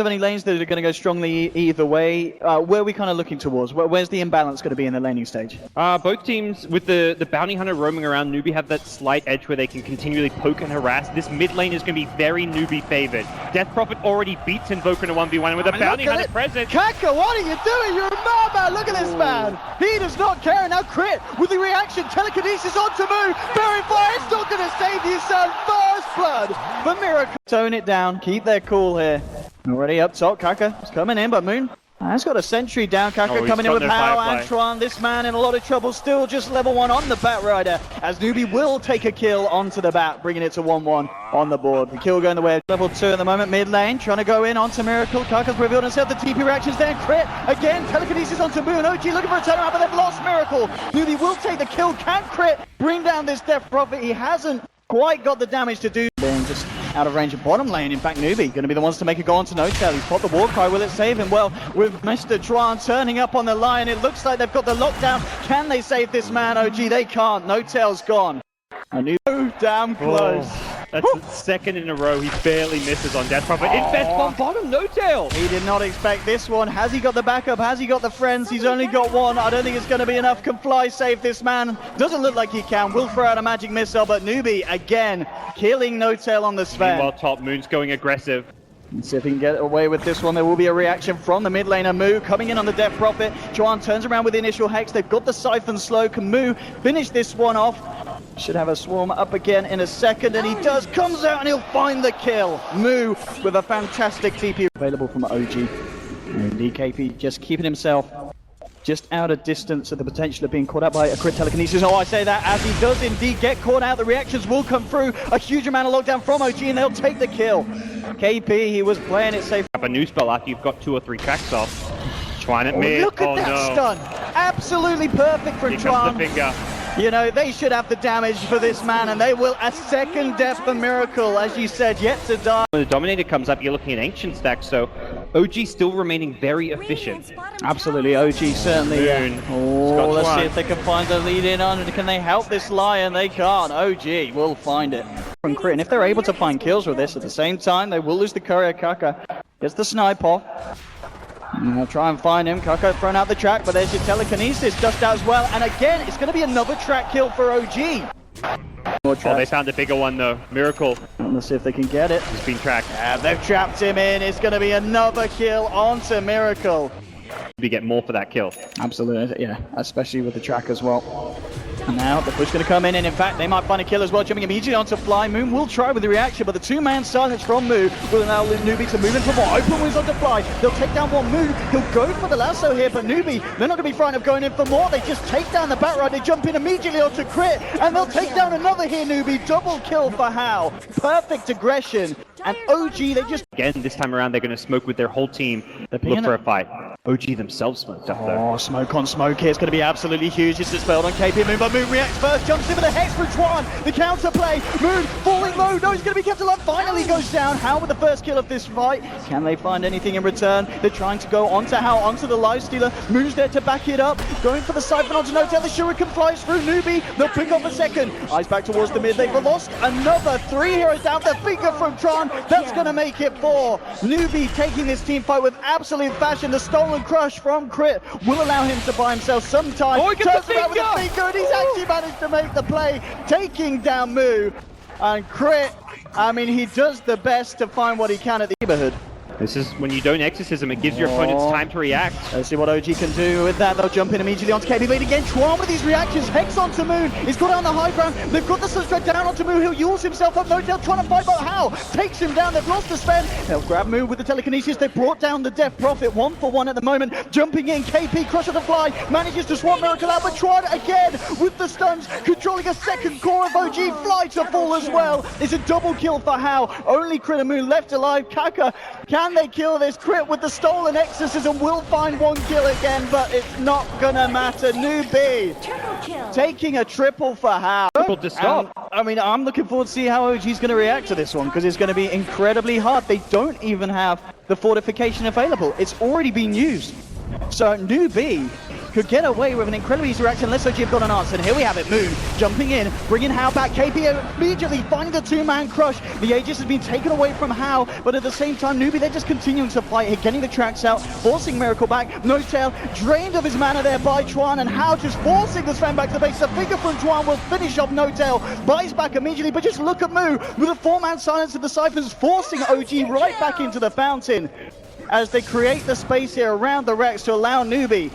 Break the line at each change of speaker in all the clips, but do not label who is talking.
have any lanes that are going to go strongly either way. Where are we kind of looking towards? Where's the imbalance going to be in the laning stage?
Both teams, with the Bounty Hunter roaming around, Newbee have that slight edge where they can continually poke and harass. This mid lane is going to be very Newbee favored. Death Prophet already beats Invoker in a 1v1, and with a Bounty Hunter present.
Kaka, what are you doing? You're a madman! Look at this man! He does not care. Now Crit with the reaction. Telekinesis onto Moo. Very fire. It's not going to save you, son. First blood for Miracle. Tone it down. Keep their cool here. Already up top. Kaka is coming in, but Moon has got a sentry down. Kaka coming in with power. Antron, this man in a lot of trouble. Still just level 1 on the Bat Rider, as Newbee will take a kill onto the Bat, bringing it to 1-1 on the board. The kill going the way of level 2 at the moment. Mid lane, trying to go in onto Miracle. Kaka's revealed himself. The TP reactions there. Crit again. Telekinesis onto Moon. OG looking for a turnaround, but they've lost Miracle. Newbee will take the kill. Can Crit bring down this Death Prophet? He hasn't quite got the damage to do. Being just out of range of bottom lane. In fact, Newbee going to be the ones to make a go on to No-Tail. He's popped the war cry. Will it save him? Well, with Mr. Tron turning up on the line, it looks like they've got the lockdown. Can they save this man? OG, they can't. No-Tail's gone. Newbee, damn close.
That's the second in a row he barely misses on Death Prophet. Invest on bottom, No-Tail.
He did not expect this one. Has he got the backup? Has he got the friends? He's only got one. I don't think it's going to be enough. Can Fly save this man? Doesn't look like he can. Will throw out a magic missile, but Newbee again killing No-Tail on the Sven.
Meanwhile, top Moon's going aggressive.
Let's see if he can get away with this one. There will be a reaction from the mid laner. Moo coming in on the Death Prophet. Juan turns around with the initial Hex. They've got the Siphon slow. Can Moo finish this one off? Should have a swarm up again in a second, and he does. Comes out and he'll find the kill. Moo with a fantastic TP available from OG. And DKP just keeping himself just out of distance of the potential of being caught out by a Crit Telekinesis. Oh, I say that as he does indeed get caught out. The reactions will come through. A huge amount of lockdown from OG, and they'll take the kill. KP, he was playing it safe.
Up a new spell after you've got 2 or 3 tracks off. Trying at mid.
Look at that stun. Absolutely perfect from Tron.
The finger.
You know, they should have the damage for this man, and they will. A second death for Miracle, as you said, yet to die.
When the Dominator comes up, you're looking at Ancient stacks, so OG still remaining very efficient.
Absolutely, OG certainly. Oh, let's see if they can find the lead in on it. Can they help this Lion? They can't. OG will find it from Crit. And if they're able to find kills with this at the same time, they will lose the courier. Kaka gets the snipe off. I'll try and find him. Kaka thrown out the track, but there's your Telekinesis just out as well. And again, it's going to be another track kill for OG.
Oh, they found a bigger one though. Miracle.
Let's see if they can get it.
He's been tracked.
Yeah, they've trapped him in. It's going to be another kill onto Miracle.
We get more for that kill.
Absolutely, yeah. Especially with the track as well. And now the push going to come in, and in fact, they might find a kill as well, jumping immediately onto Fly. Moon will try with the reaction, but the 2-man silence from Moo will allow Newbee to move in for more. Open wings onto Fly. They'll take down one Moo. He'll go for the lasso here, but Newbee, they're not going to be frightened of going in for more. They just take down the Bat Rider. They jump in immediately onto Crit, and they'll take down another here, Newbee. Double kill for How. Perfect aggression. And OG, they just...
Again, this time around, they're going to smoke with their whole team. Look for a fight. OG themselves smoked up though.
Oh, smoke on smoke here. It's going to be absolutely huge. It's dispelled on KP Moon, but Moon reacts first. Jumps in with a Hex for Twan. The counterplay. Moon falling low. No, he's going to be kept alive. Finally goes down. How with the first kill of this fight? Can they find anything in return? They're trying to go onto How, onto the Lifestealer. Moon's there to back it up. Going for the Siphon onto No-Tail. The Shuriken flies through Newbee. They'll pick off a second. Eyes back towards the mid. They've lost another 3 heroes down. The finger from Tron. That's going to make it 4. Newbee taking this team fight with absolute fashion. The stolen crush from Crit will allow him to buy himself some time.
Oh, he gets the finger!
With a finger, and he's actually managed to make the play, taking down Moo. And Crit, I mean, he does the best to find what he can at the neighborhood.
This is when you don't Exorcism, it gives your opponents time to react.
Let's see what OG can do with that. They'll jump in immediately onto KB Blade again. Twan with these reactions. Hex onto Moon. He's got on the high ground. They've got the Sunstrike down onto Moon. He'll use himself up. No-Tail trying to fight, but How takes him down. They've lost the Sven. They'll grab Moon with the Telekinesis. They brought down the Death Prophet 1-for-1 at the moment. Jumping in. KP, Crush of the Fly. Manages to swap Miracle out, but Twan again with the stuns. Controlling a second core of OG. Fly to fall as well. It's a double kill for How. Only Crit and Moon left alive. Kaka, can they kill this? Crit with the stolen Exorcism will find 1 kill again, but it's not gonna matter. Newbee taking a triple for How.
Triple to stop.
I mean, I'm looking forward to see how OG's gonna react to this one, because it's gonna be incredibly hard. They don't even have the fortification available. It's already been used. So Newbee could get away with an incredibly easy reaction unless OG have got an answer. And here we have it, Moon jumping in, bringing Hao back. KP immediately finding the two-man crush. The Aegis has been taken away from Hao, but at the same time, Newbee, they're just continuing to fight, getting the tracks out, forcing Miracle back. No Tail drained of his mana there by Chuan, and Hao just forcing the Sven back to the base. The finger from Chuan will finish off No Tail, buys back immediately, but just look at Moo with a 4-man silence of the Cyphers, forcing OG right back into the fountain as they create the space here around the Rex to allow Newbee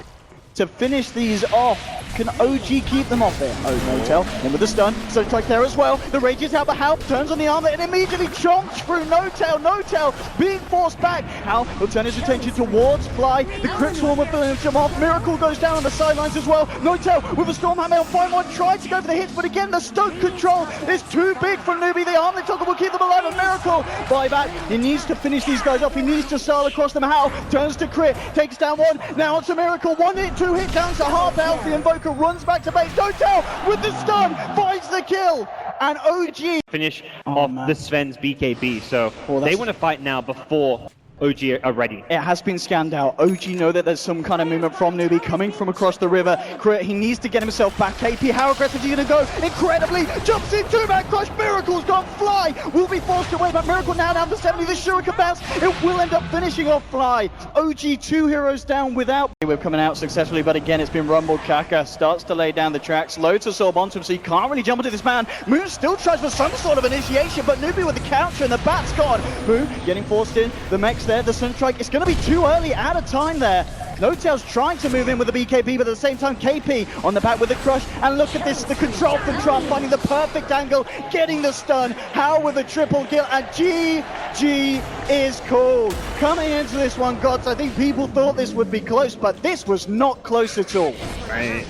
to finish these off. Can OG keep them off there? Oh, No Tail in with the stun. So Strike there as well. The Rage is out, but Hao turns on the armor and immediately chomps through No Tail. No Tail being forced back. Hao will turn his attention towards Fly. The Crit Swarm will finish him off. Miracle goes down on the sidelines as well. No Tail with a Storm Hammer on 5-1 trying to go for the hits, but again the Stoke control is too big for Newbee. The Armlet Toggle will keep them alive, and Miracle buyback. He needs to finish these guys off. He needs to sail across them. Hao turns to Crit, takes down one. Now onto Miracle. 1 hit, 2 hit down to half health. The Invoker runs back to base. No Tail with the stun finds the kill, and OG
finish off the Sven's BKB. So they want to fight now before OG are ready.
It has been scanned out. OG know that there's some kind of movement from Newbee coming from across the river. He needs to get himself back. KP, how aggressive is he going to go? Incredibly, jumps in, two-man crush. Miracle's gone. Fly will be forced away, but Miracle now down to 70. The Shuriken bounce. It will end up finishing off Fly. OG 2 heroes down without. We're coming out successfully, but again, it's been rumbled. Kaka starts to lay down the tracks. Loads of Sorb onto him, so he can't really jump into this man. Moon still tries for some sort of initiation, but Newbee with the counter and the bat's gone. Moon getting forced in. The mech's there. The Sunstrike. It's going to be too early, out of time there. No Tail's trying to move in with the BKB, but at the same time, KP on the back with the crush. And look at this, the control from Trump finding the perfect angle, getting the stun. Hao with a triple kill, and GG is called. Coming into this one, Gods, I think people thought this would be close, but this was not close at all.
Right.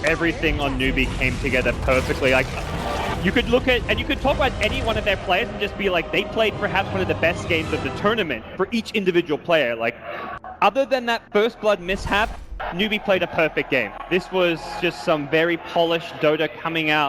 Everything on Newbee came together perfectly. Like, you could look at, and you could talk about any one of their players and just be like, they played perhaps one of the best games of the tournament for each individual player. Like, other than that first blood mishap, Newbee played a perfect game. This was just some very polished Dota coming out.